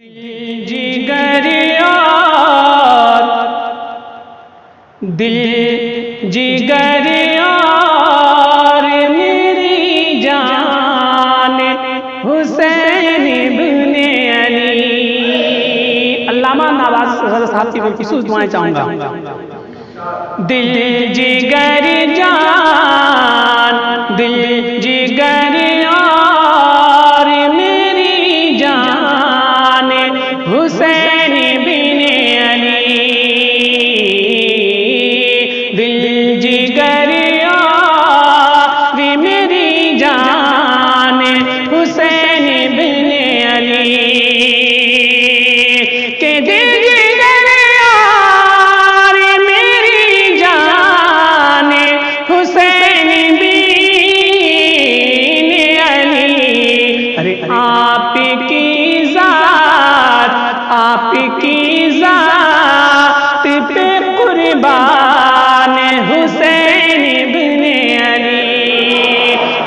जिगर यार दिल जिगर यार मेरी जान हुसैन इब्ने अली। अल्लामा नवाज साहब की खुसूस दुआएं चाहूंगा। दिल जिगर जान दिल जिगर यार मेरी जान हुसैन बिन अली। दिल जिगर यार मेरी जान हुसैन बिन अली के दिल जिगर यार मेरी जान हुसैन बिन अली। अरे आपकी पे कुर्बान हुसैन बिन अली।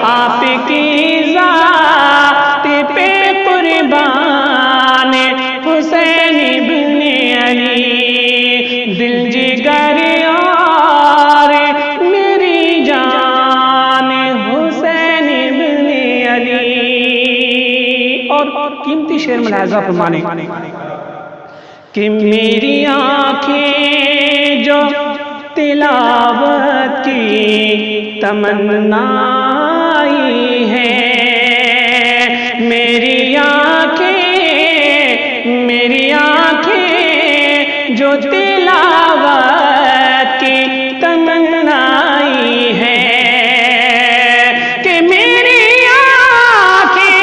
आपकी ज़ात पे कुर्बान हुसैन बिन अली। दिल जिगर और मेरी जान हुसैन बिन अली। और कीमती शेर में लिहाजा फरमाने कि मेरी आँखें जो तिलावत की तमन्नाई है, मेरी आँखें जो तिलावत की तमन्नाई है कि मेरी आँखें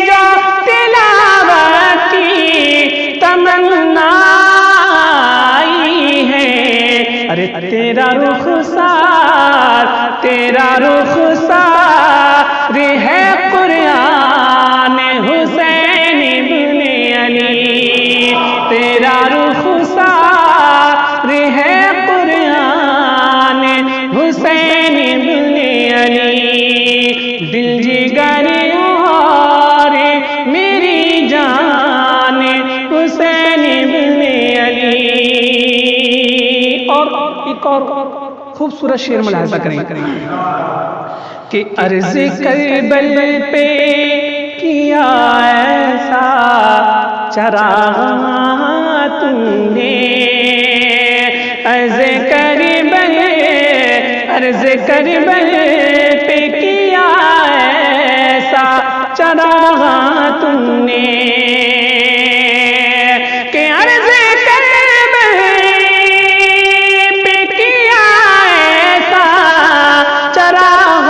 जो तिलावत की तमन्नाई है। अरे तेरा रुखसार है कुरान हुसैन बिन अली। तेरा रुखसार है कुरान हुसैन बिन अली। दिल जिगर और मेरी जान हुसैन बिन अली। और एक और खूबसूरत शेर मुलाहिजा करें कि अर्ज़ करबल पे किया ऐसा चराग़ तुमने। अर्ज़ करबल पे किया ऐसा चराग़ तुमने कि अर्ज़ करबल पे किया ऐसा चराग़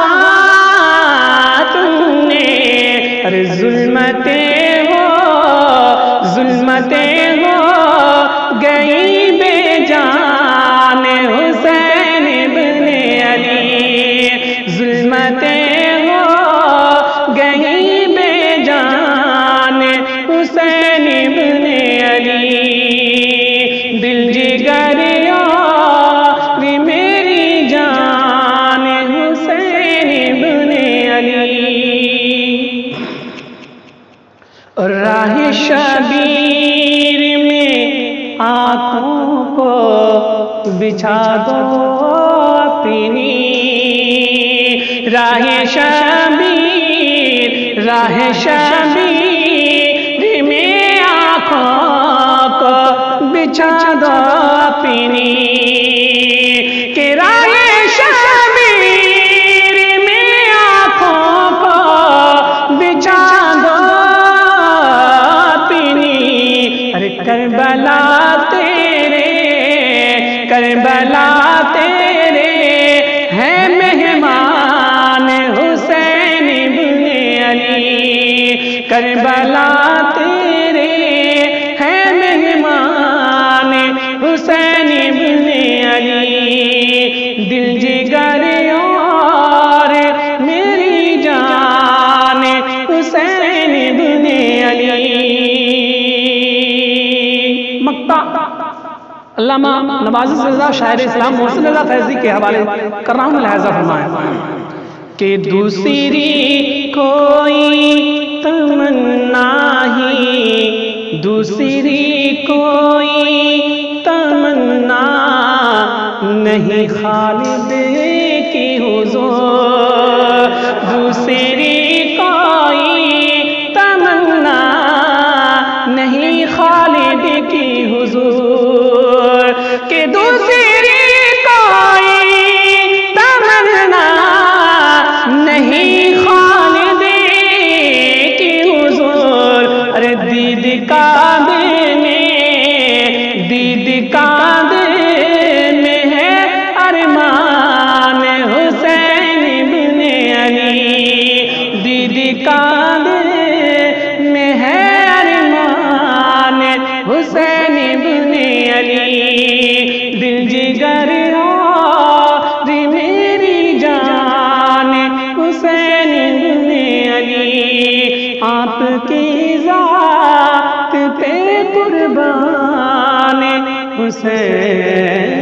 तुमने। अरे जुल्मतें हो गई बेजान हुसैन बिन अली। जुल्मतें हो गई बेजान हुसैन बिन अली। दिल जिगर और मेरी जान हुसैन बिन अली। राह शबीर में आँखों को बिछा दो अपनी। राह शबीर में आँखों को बिछा दो अपनी। कि राह शबीर में आँखों को बिछा दो अपनी। अरे करबला तेरे है मेहमान हुसैन बिन अली। करबला तेरे है मेहमान हुसैन बिन अली। दिल जिगर और मेरी जान हुसैन बिन अली। मक्ता अल्लामा नवाज़ी रज़ा शायर इस्लाम मोहसिन रज़ा फैज़ी के हवाले कर रहा हूँ। लिहाजा फरमाएं कि दूसरी कोई तमन्ना ही नहीं खालिद की हुजूर दूसरी कोई तमन्ना नहीं खालिद की हुजूर के दूसरी कोई तमन्ना नहीं खालिद की हुजूर। अरे दीद काबे में है अरमान हुसैन इब्ने अली। दीद काबे में है अरमान हुसैन इब्ने अली। दिल जिगर और मेरी जान हुसैन इब्ने अली। आपकी ज़ात पे कुर्बान हुसैन